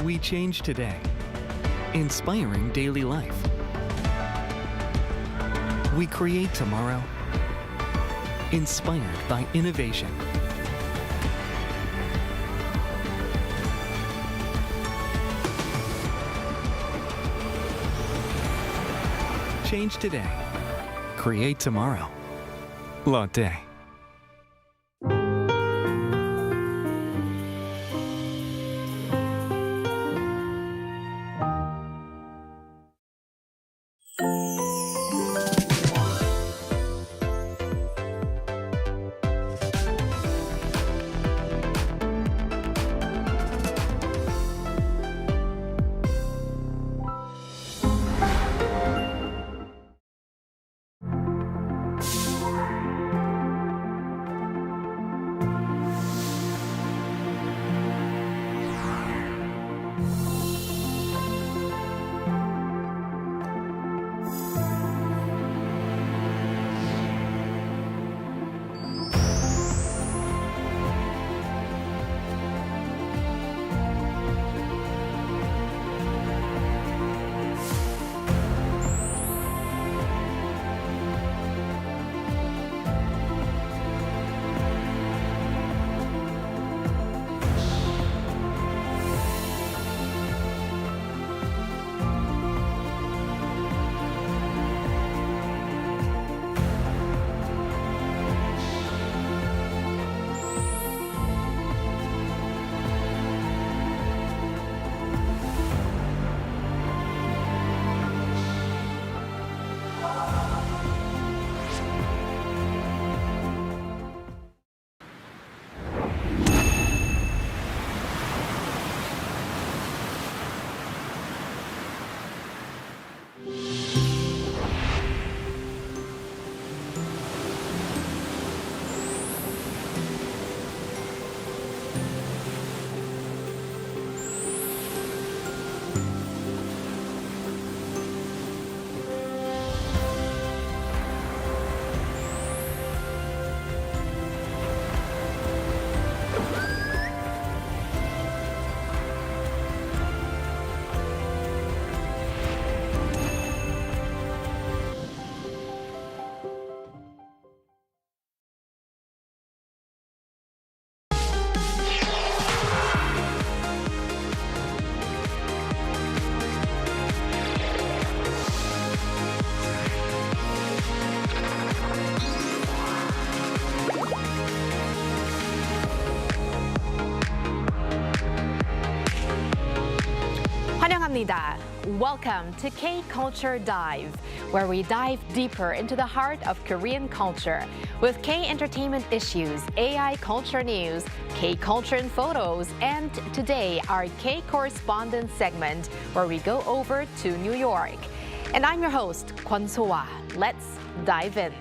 We change today, inspiring daily life. We create tomorrow, inspired by innovation. Change today, create tomorrow. Lotte. 환영합니다. Welcome to K-Culture Dive, where we dive deeper into the heart of Korean culture with K-entertainment issues, AI culture news, K-culture in photos, and today our K-Correspondent segment, where we go over to New York. And I'm your host, Kwon So-ah. Let's dive in.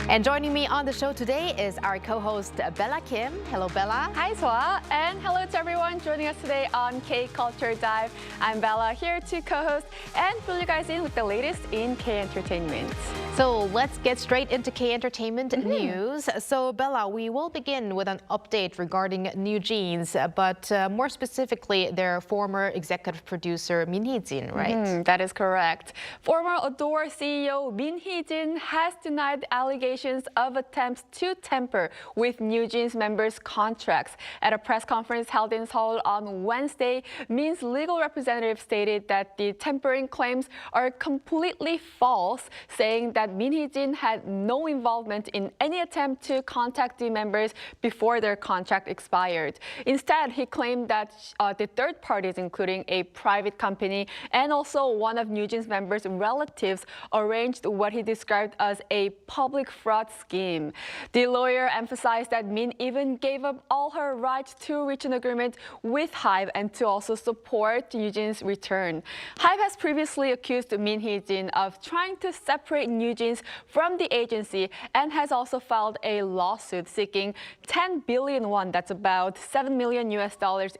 And joining me on the show today is our co-host, Bella Kim. Hello, Bella. Hi, Soa. And hello to everyone joining us today on K-Culture Dive. I'm Bella, here to co-host and fill you guys in with the latest in K-entertainment. So let's get straight into K-entertainment news. So, Bella, we will begin with an update regarding NewJeans, but more specifically, their former executive producer, Hee-jin, right? That is correct. Former Adore CEO Hee-jin has denied the allegations of attempts to tamper with NewJeans members' contracts. At a press conference held in Seoul on Wednesday, Min's legal representative stated that the tampering claims are completely false, saying that Hee-jin had no involvement in any attempt to contact the members before their contract expired. Instead, he claimed that the third parties, including a private company and also one of NewJeans members' relatives, arranged what he described as a public fraud scheme. The lawyer emphasized that Min even gave up all her rights to reach an agreement with HYBE and to also support NewJeans' return. HYBE has previously accused Hee-jin of trying to separate NewJeans from the agency and has also filed a lawsuit seeking 10 billion won, that's about $7 million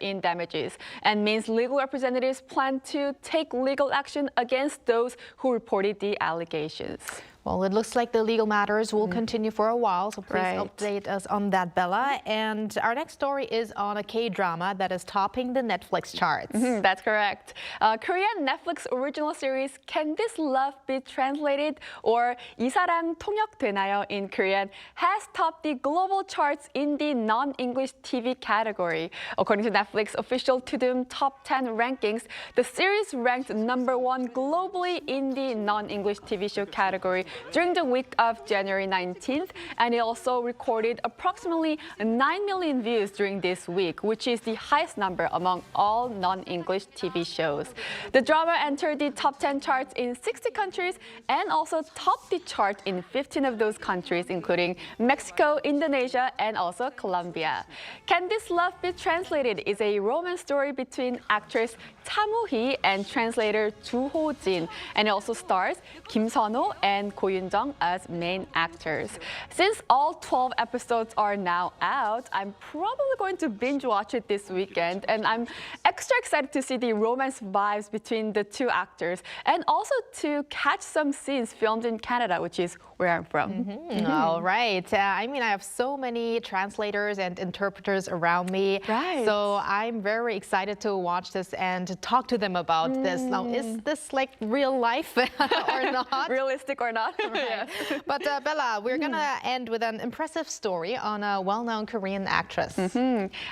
in damages. And Min's legal representatives plan to take legal action against those who reported the allegations. Well, it looks like the legal matters will continue for a while, so please update us on that, Bella. And our next story is on a K-drama that is topping the Netflix charts. That's correct. Korean Netflix original series Can This Love Be Translated, or 이 사랑 통역되나요 in Korean, has topped the global charts in the non-English TV category. According to Netflix official Tudum Top 10 rankings, the series ranked #1 globally in the non-English TV show category during the week of January 19th, and it also recorded approximately 9 million views during this week, which is the highest number among all non-English TV shows. The drama entered the top 10 charts in 60 countries and also topped the chart in 15 of those countries, including Mexico, Indonesia, and also Colombia. Can This Love Be Translated is a romance story between actress Cha Moo-hee and translator Joo Ho-jin, and it also stars Kim Sun-ho and Ko Yoon-jung as main actors. Since all 12 episodes are now out, I'm probably going to binge watch it this weekend, and I'm extra excited to see the romance vibes between the two actors and also to catch some scenes filmed in Canada, which is where I'm from. All right. I mean, I have so many translators and interpreters around me. Right. So I'm very excited to watch this and to talk to them about this. Now, is this like real life or not? Realistic or not? Right. But Bella, we're going to end with an impressive story on a well-known Korean actress.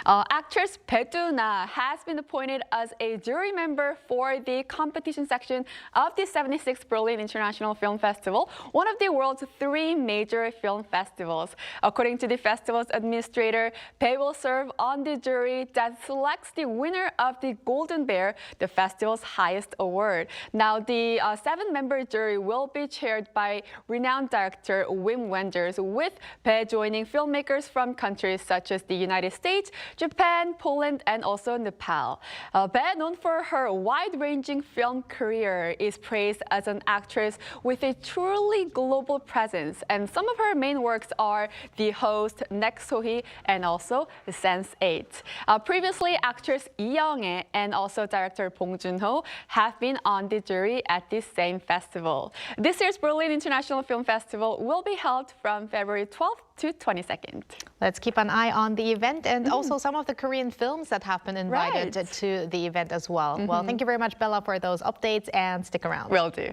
Actress Bae Do-na has been appointed as a jury member for the competition section of the 76th Berlin International Film Festival, one of the world's 3 major film festivals. According to the festival's administrator, Bae will serve on the jury that selects the winner of the Golden Bear, the festival's highest award. Now, the 7-member jury will be chaired by renowned director Wim Wenders, with Bae joining filmmakers from countries such as the United States, Japan, Poland, and also Nepal. Bae, known for her wide-ranging film career, is praised as an actress with a truly global presence, and some of her main works are The Host, Next Sohee, and also Sense8. Previously, actress Lee Young-ae and also director Bong Joon-ho have been on the jury at this same festival. This year's Berlin International Film Festival will be held from February 12th to 22nd. Let's keep an eye on the event and also some of the Korean films that have been invited to the event as well. Well, thank you very much, Bella, for those updates, and stick around. Will do.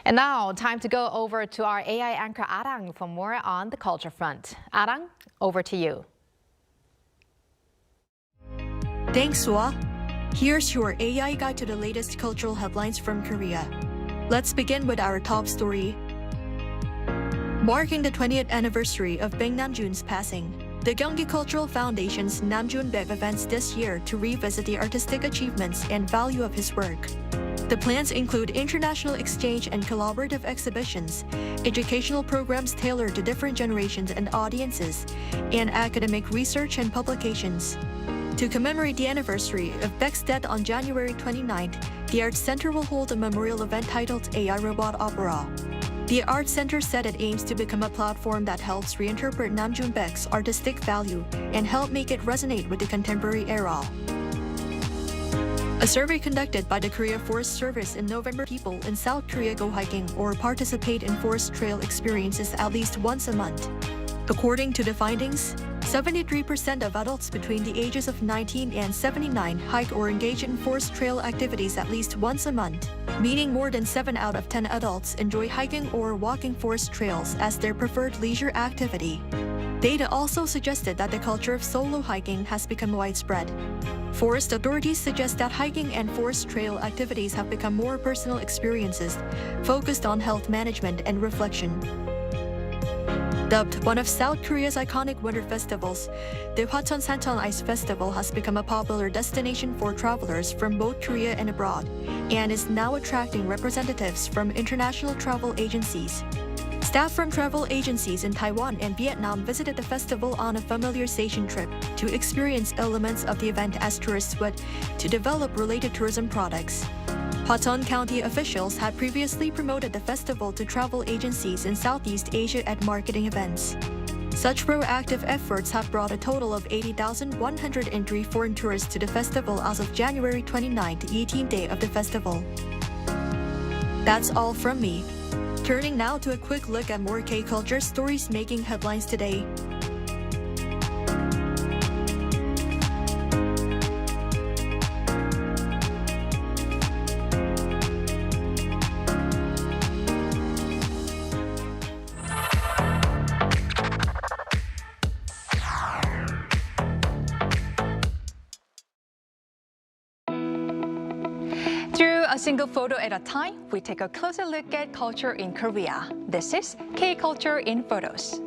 And now, time to go over to our AI anchor Arirang for more on the culture front. Arirang, over to you. Thanks, Soa. Here's your AI guide to the latest cultural headlines from Korea. Let's begin with our top story. Marking the 20th anniversary of Baek Namjoon's passing, The Gyeonggi Cultural Foundation's Namjoon Baek events this year to revisit the artistic achievements and value of his work. The plans include international exchange and collaborative exhibitions, educational programs tailored to different generations and audiences, and academic research and publications. To commemorate the anniversary of Baek's death on January 29th, the Arts Center will hold a memorial event titled AI Robot Opera. The Arts Center said it aims to become a platform that helps reinterpret Namjoon Baek's artistic value and help make it resonate with the contemporary era. A survey conducted by the Korea Forest Service in November, people in South Korea go hiking or participate in forest trail experiences at least once a month. According to the findings, 73% of adults between the ages of 19 and 79 hike or engage in forest trail activities at least once a month, meaning more than 7 out of 10 adults enjoy hiking or walking forest trails as their preferred leisure activity. Data also suggested that the culture of solo hiking has become widespread. Forest authorities suggest that hiking and forest trail activities have become more personal experiences, focused on health management and reflection. Dubbed one of South Korea's iconic winter festivals, the Hwacheon Sancheon Ice Festival has become a popular destination for travelers from both Korea and abroad, and is now attracting representatives from international travel agencies. Staff from travel agencies in Taiwan and Vietnam visited the festival on a familiarization trip to experience elements of the event as tourists would to develop related tourism products. Hwacheon County officials had previously promoted the festival to travel agencies in Southeast Asia at marketing events. Such proactive efforts have brought a total of 80,103 foreign tourists to the festival as of January 29th, 18th day of the festival. That's all from me. Turning now to a quick look at more K-culture stories making headlines today. Through a single photo at a time, we take a closer look at culture in Korea. This is K-Culture in Photos.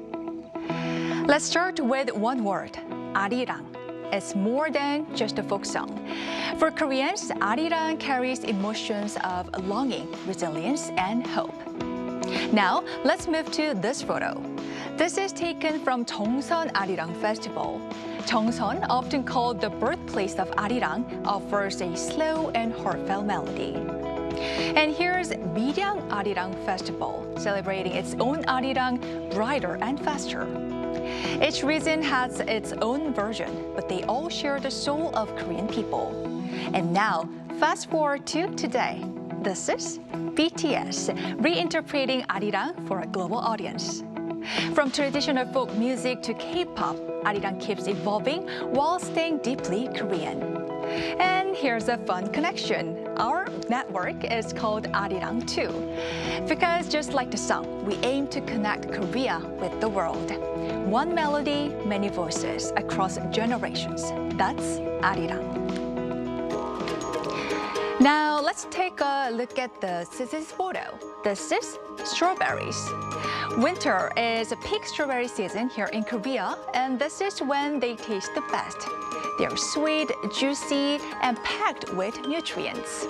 Let's start with one word, Arirang. It's more than just a folk song. For Koreans, Arirang carries emotions of longing, resilience, and hope. Now, let's move to this photo. This is taken from Cheongseon Arirang Festival. Cheongseon, often called the birthplace of Arirang, offers a slow and heartfelt melody. And here's Miryang Arirang Festival, celebrating its own Arirang brighter and faster. Each region has its own version, but they all share the soul of Korean people. And now, fast forward to today. This is BTS, reinterpreting Arirang for a global audience. From traditional folk music to K-pop, Arirang keeps evolving while staying deeply Korean. And here's a fun connection. Our network is called Arirang too, because just like the song, we aim to connect Korea with the world. One melody, many voices across generations. That's Arirang. Now let's take a look at the season's photo. This is strawberries. Winter is a peak strawberry season here in Korea, and this is when they taste the best. They're sweet, juicy, and packed with nutrients.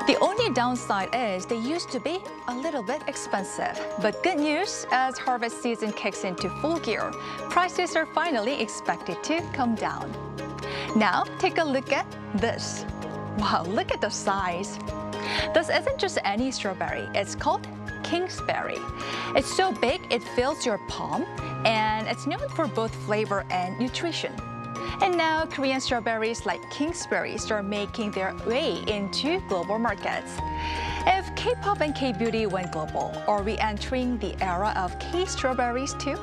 The only downside is they used to be a little bit expensive. But good news, as harvest season kicks into full gear, prices are finally expected to come down. Now, take a look at this. Wow, look at the size. This isn't just any strawberry. It's called Kingsberry. It's so big it fills your palm, and it's known for both flavor and nutrition. And now Korean strawberries like Kingsberries are making their way into global markets. If K-pop and K-beauty went global, are we entering the era of K-strawberries too?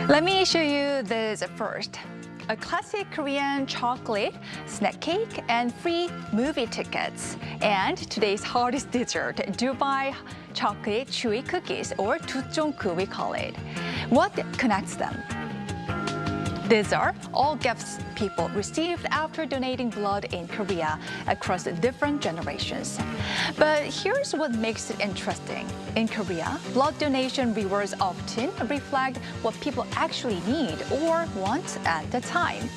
Let me show you this first. A classic Korean chocolate, snack cake, and free movie tickets. And today's hottest dessert, Dubai chocolate chewy cookies, or 두쫑크 we call it. What connects them? These are all gifts people received after donating blood in Korea across different generations. But here's what makes it interesting. In Korea, blood donation rewards often reflect what people actually need or want at the time.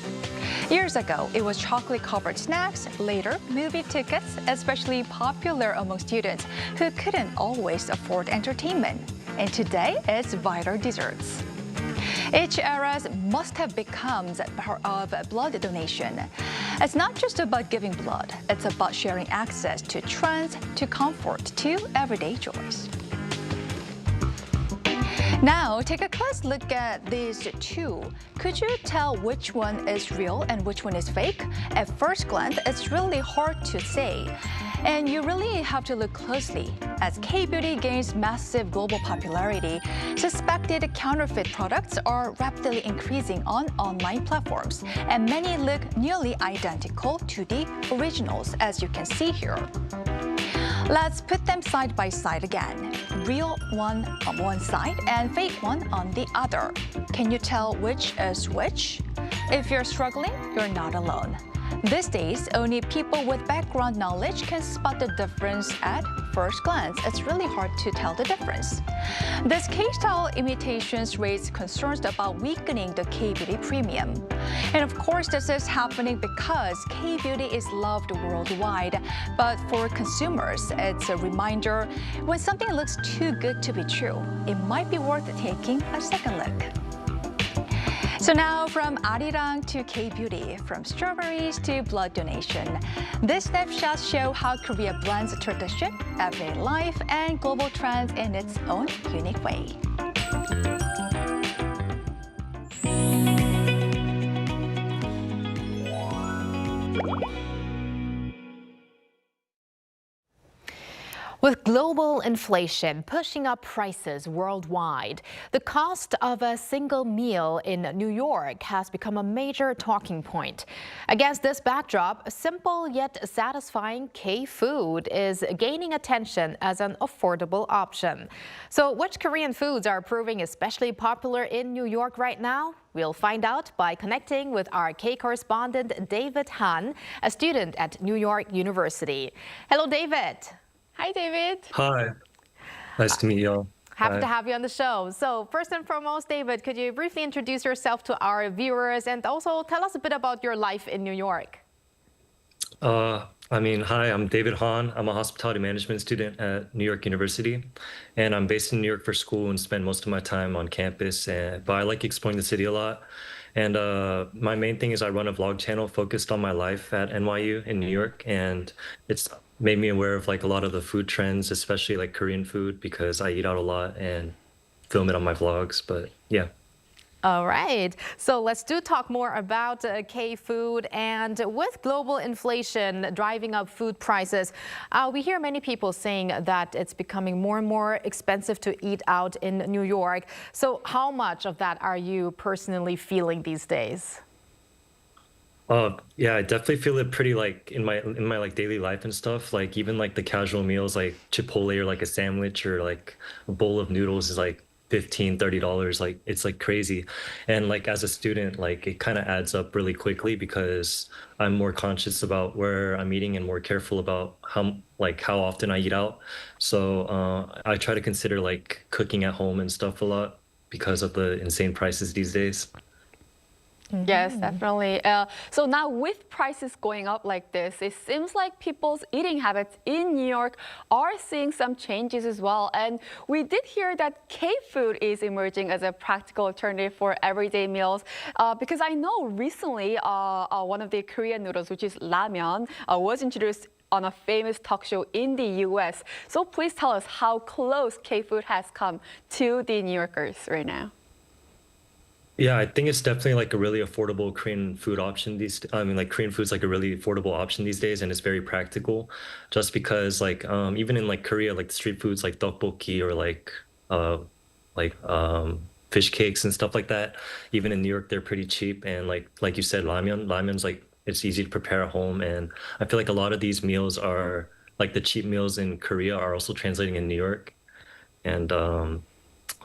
Years ago, it was chocolate-covered snacks, later movie tickets, especially popular among students who couldn't always afford entertainment. And today, it's vital desserts. Each era must have become part of blood donation. It's not just about giving blood, it's about sharing access to trends, to comfort, to everyday joys. Now, take a close look at these two. Could you tell which one is real and which one is fake? At first glance, it's really hard to say. And you really have to look closely. As K-beauty gains massive global popularity, suspected counterfeit products are rapidly increasing on online platforms, and many look nearly identical to the originals, as you can see here. Let's put them side by side again. Real one on one side and fake one on the other. Can you tell which is which? If you're struggling, you're not alone. These days, only people with background knowledge can spot the difference at first glance. It's really hard to tell the difference. These K-style imitations raise concerns about weakening the K-beauty premium. And of course, this is happening because K-beauty is loved worldwide. But for consumers, it's a reminder when something looks too good to be true, it might be worth taking a second look. So now from Arirang to K-beauty, from strawberries to blood donation. These snapshots show how Korea blends tradition, everyday life, and global trends in its own unique way. With global inflation pushing up prices worldwide, the cost of a single meal in New York has become a major talking point. Against this backdrop, simple yet satisfying K-food is gaining attention as an affordable option. So which Korean foods are proving especially popular in New York right now? We'll find out by connecting with our K-correspondent David Han, a student at New York University. Hello, David. Hi, David. Hi, nice to meet y'all. Happy to have you on the show. So first and foremost, David, could you briefly introduce yourself to our viewers and also tell us a bit about your life in New York? Hi, I'm David Han. I'm a hospitality management student at New York University, and I'm based in New York for school and spend most of my time on campus. But I like exploring the city a lot. And my main thing is I run a vlog channel focused on my life at NYU in New York, and it's made me aware of like a lot of the food trends, especially like Korean food, because I eat out a lot and film it on my vlogs. But yeah. All right. So let's talk more about K-food. And with global inflation driving up food prices, we hear many people saying that it's becoming more and more expensive to eat out in New York. So how much of that are you personally feeling these days? Yeah, I definitely feel it pretty like in my like daily life and stuff. Like even like the casual meals like Chipotle or like a sandwich or like a bowl of noodles is like $15, $30. Like it's like crazy. And like as a student, like it kind of adds up really quickly because I'm more conscious about where I'm eating and more careful about how often I eat out. So I try to consider like cooking at home and stuff a lot because of the insane prices these days. Yes, definitely. So now with prices going up like this, it seems like people's eating habits in New York are seeing some changes as well. And we did hear that K-food is emerging as a practical alternative for everyday meals. Because I know recently one of the Korean noodles, which is ramyeon, was introduced on a famous talk show in the US. So please tell us how close K-food has come to the New Yorkers right now. Yeah, I think it's definitely like a really affordable Korean food option like Korean food's like a really affordable option these days, and it's very practical just because like even in like Korea, like the street foods like tteokbokki or fish cakes and stuff like that, even in New York they're pretty cheap, and like you said, ramyon's like it's easy to prepare at home, and I feel like a lot of these meals are like the cheap meals in Korea are also translating in New York, and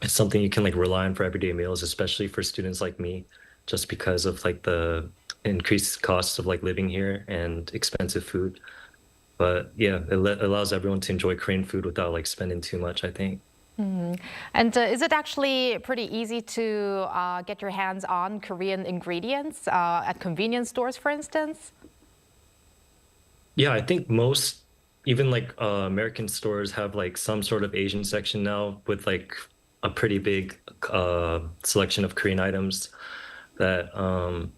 it's something you can like rely on for everyday meals, especially for students like me. just because of like the increased costs of like living here and expensive food. But yeah, it allows everyone to enjoy Korean food without like spending too much, I think. And is it actually pretty easy to get your hands on Korean ingredients at convenience stores, for instance? Yeah, I think most, even like American stores have like some sort of Asian section now with like a pretty big selection of Korean items that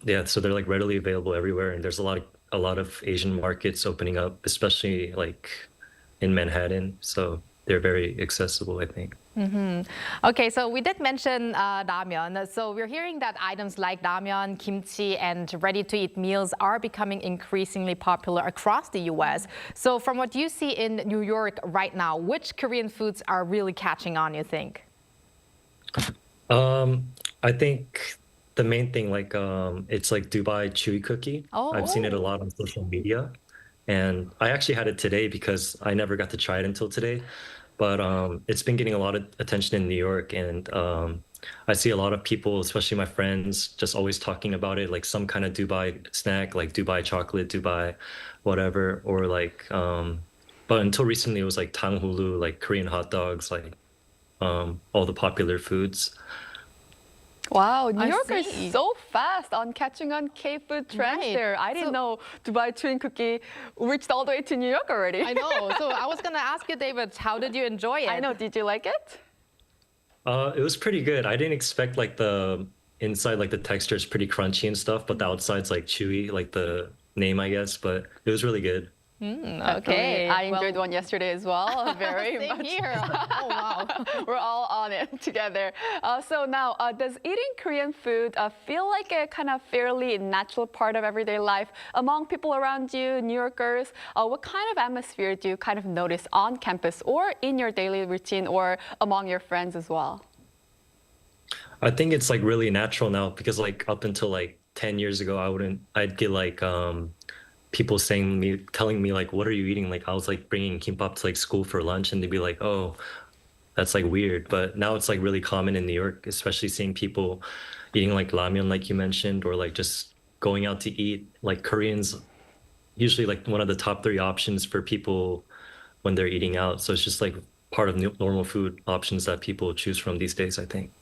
yeah, so they're like readily available everywhere, and there's a lot of Asian markets opening up, especially like in Manhattan. So they're very accessible, I think. Okay, so we did mention ramyeon. So we're hearing that items like ramyeon, kimchi, and ready-to-eat meals are becoming increasingly popular across the US. So from what you see in New York right now, which Korean foods are really catching on, you think? I think the main thing, like it's like Dubai chewy cookie. I've seen it a lot on social media, and I actually had it today because I never got to try it until today. But it's been getting a lot of attention in New York, and I see a lot of people, especially my friends, just always talking about it, like some kind of Dubai snack, like Dubai chocolate, Dubai, whatever, or like. But until recently, it was like tanghulu, like Korean hot dogs, like all the popular foods. Wow, New I York see. is so fast on catching on K-food trends Right. there. I didn't know Dubai chewing cookie reached all the way to New York already. I know. So I was going to ask you, David, how did you enjoy it? I know. Did you like it? It was pretty good. I didn't expect like the inside, like the texture is pretty crunchy and stuff, but the outside's like chewy, like the name, I guess. But it was really good. Okay. I enjoyed well, one yesterday as well. Very Same much. here. Oh, wow. We're all on it together. So now, does eating Korean food feel like a kind of fairly natural part of everyday life among people around you, New Yorkers? What kind of atmosphere do you kind of notice on campus or in your daily routine or among your friends as well? I think it's like really natural now because like up until like 10 years ago, I'd get like people telling me like, what are you eating? Like I was like bringing kimbap to like school for lunch, and they'd be like, oh, that's like weird. But now it's like really common in New York, especially seeing people eating like ramyeon, like you mentioned, or like just going out to eat. Like Koreans usually like one of the top 3 options for people when they're eating out. So it's just like part of normal food options that people choose from these days, I think.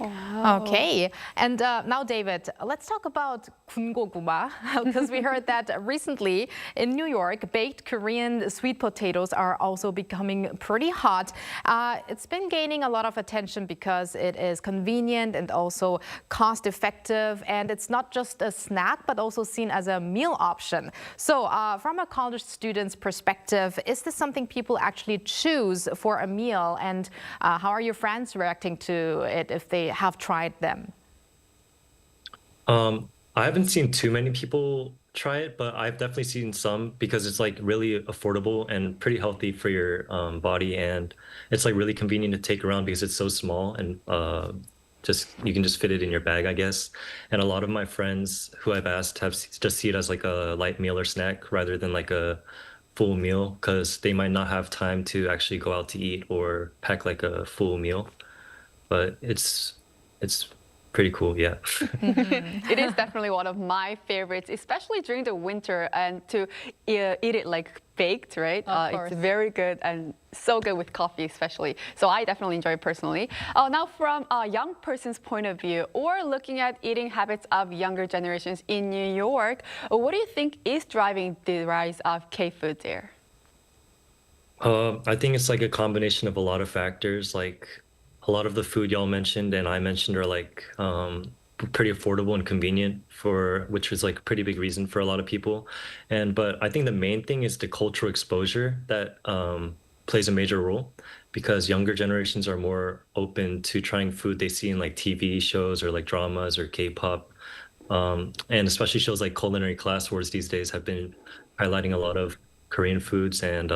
Okay, and now, David, let's talk about 군고구마, because we heard that recently in New York, baked Korean sweet potatoes are also becoming pretty hot. It's been gaining a lot of attention because it is convenient and also cost-effective, and it's not just a snack, but also seen as a meal option. So from a college student's perspective, is this something people actually choose for a meal, and how are your friends reacting to it if they have tried them? I haven't seen too many people try it, but I've definitely seen some because it's like really affordable and pretty healthy for your body, and it's like really convenient to take around because it's so small and just you can just fit it in your bag, I guess. And a lot of my friends who I've asked just see it as like a light meal or snack rather than like a full meal because they might not have time to actually go out to eat or pack like a full meal. But it's pretty cool, yeah. It is definitely one of my favorites, especially during the winter, and to eat it like baked, right? Of course. It's very good and so good with coffee, especially. So I definitely enjoy it personally. Now, from a young person's point of view, or looking at eating habits of younger generations in New York, what do you think is driving the rise of K-food there? I think it's like a combination of a lot of factors. Like a lot of the food y'all mentioned and I mentioned are like pretty affordable and convenient which is like a pretty big reason for a lot of people. But I think the main thing is the cultural exposure that plays a major role because younger generations are more open to trying food they see in like TV shows or like dramas or K-pop. And especially shows like Culinary Class Wars these days have been highlighting a lot of Korean foods and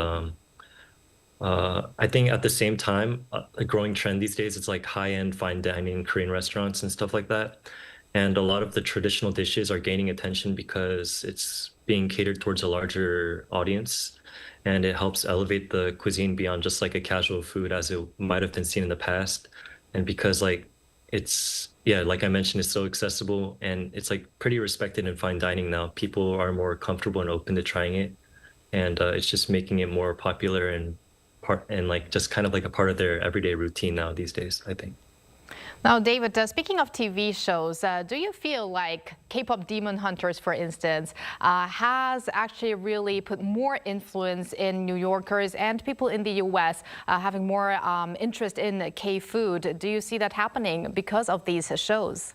I think at the same time, a growing trend these days, it's like high-end fine dining Korean restaurants and stuff like that. And a lot of the traditional dishes are gaining attention because it's being catered towards a larger audience. And it helps elevate the cuisine beyond just like a casual food as it might have been seen in the past. And because like it's yeah, like I mentioned, it's so accessible and it's like pretty respected in fine dining now. People are more comfortable and open to trying it, and it's just making it more popular and part and like just kind of like a part of their everyday routine now these days, I think. Now, David, speaking of TV shows, do you feel like K-pop Demon Hunters, for instance, has actually really put more influence in New Yorkers and people in the U.S. Having more interest in K-food? Do you see that happening because of these shows?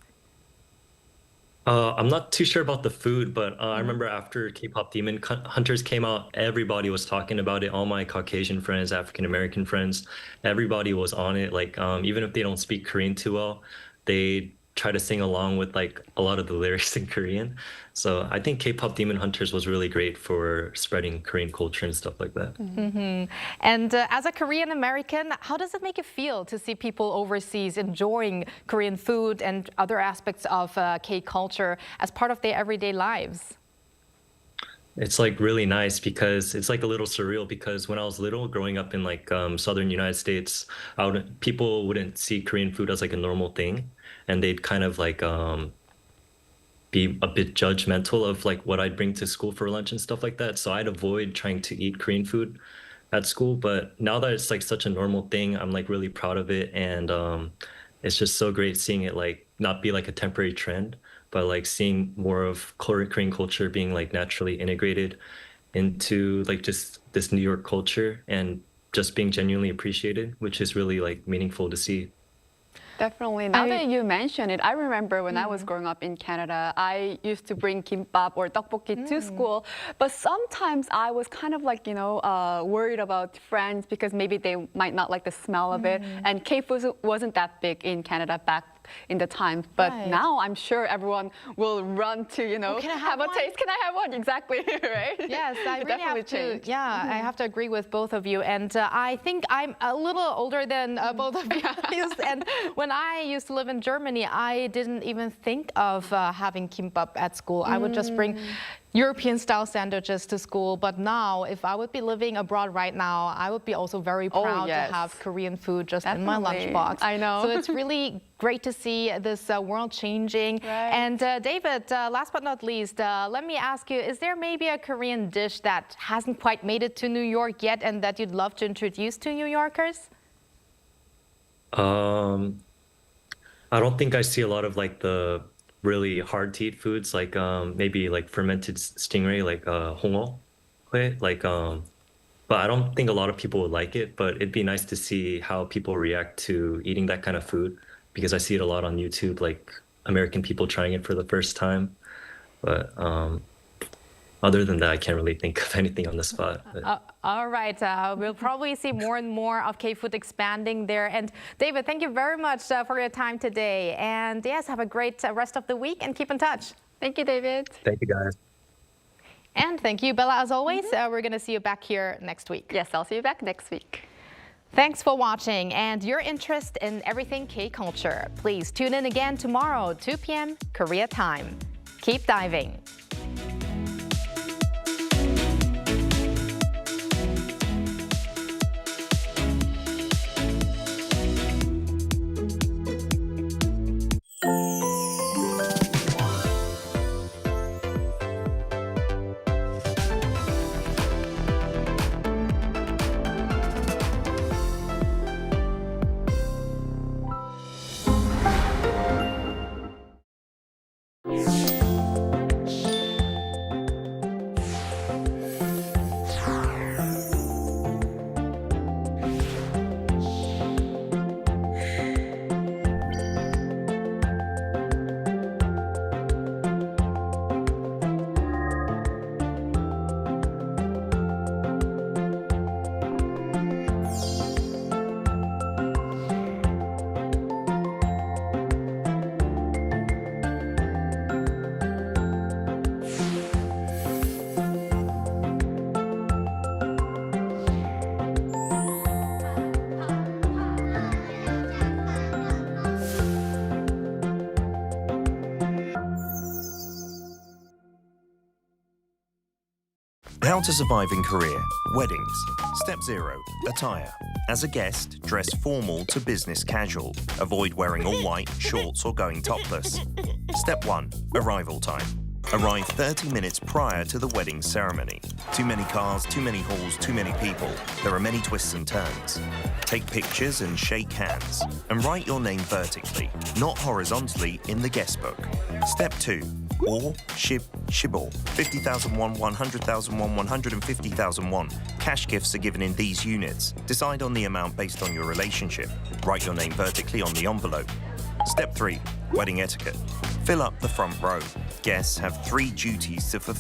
I'm not too sure about the food, but I remember after K-pop Hunters came out, everybody was talking about it. All my Caucasian friends, African American friends, everybody was on it. Like, even if they don't speak Korean too well, they try to sing along with like a lot of the lyrics in Korean. So I think K-pop Demon Hunters was really great for spreading Korean culture and stuff like that. And as a Korean American, how does it make you feel to see people overseas enjoying Korean food and other aspects of K culture as part of their everyday lives? It's like really nice because it's like a little surreal because when I was little, growing up in like southern United States, people wouldn't see Korean food as like a normal thing, and they'd kind of like be a bit judgmental of like what I'd bring to school for lunch and stuff like that. So I'd avoid trying to eat Korean food at school. But now that it's like such a normal thing, I'm like really proud of it, and it's just so great seeing it like not be like a temporary trend, but like seeing more of Korean culture being like naturally integrated into like just this New York culture and just being genuinely appreciated, which is really like meaningful to see. Definitely. Now that you mention it, I remember when I was growing up in Canada, I used to bring kimbap or tteokbokki to school. But sometimes I was kind of like, worried about friends because maybe they might not like the smell of it. And K-food wasn't that big in Canada back in the time. But now I'm sure everyone will run to, can I have a taste. Can I have one? Exactly, right? Yes, I really definitely have to. changed. Yeah, I have to agree with both of you. And I think I'm a little older than both of you. And when I used to live in Germany, I didn't even think of having kimbap at school. I would just bring European-style sandwiches to school. But now, if I would be living abroad right now, I would be also very proud to have Korean food just in my lunchbox. I know. So it's really great to see this world changing. Right. And David, last but not least, let me ask you, is there maybe a Korean dish that hasn't quite made it to New York yet and that you'd love to introduce to New Yorkers? I don't think I see a lot of like the really hard to eat foods like maybe like fermented stingray like hongo, like but I don't think a lot of people would like it, but it'd be nice to see how people react to eating that kind of food because I see it a lot on YouTube, like American people trying it for the first time. But other than that, I can't really think of anything on the spot. All right, we'll probably see more and more of K-food expanding there. And David, thank you very much for your time today. And yes, have a great rest of the week and keep in touch. Thank you, David. Thank you, guys. And thank you, Bella, as always. We're going to see you back here next week. Yes, I'll see you back next week. Thanks for watching and your interest in everything K-culture. Please tune in again tomorrow, 2 p.m. Korea time. Keep diving. How to survive in Korea. Weddings. Step 0. Attire. As a guest, dress formal to business casual. Avoid wearing all white, shorts or going topless. Step 1. Arrival time. Arrive 30 minutes prior to the wedding ceremony. Too many cars, too many halls, too many people. There are many twists and turns. Take pictures and shake hands. And write your name vertically, not horizontally, in the guest book. Step 2. Or, shibor. 50,000 won, 100,000 won, 150,000 won. Cash gifts are given in these units. Decide on the amount based on your relationship. Write your name vertically on the envelope. Step 3. Wedding etiquette. Fill up the front row. Guests have 3 duties to fulfill.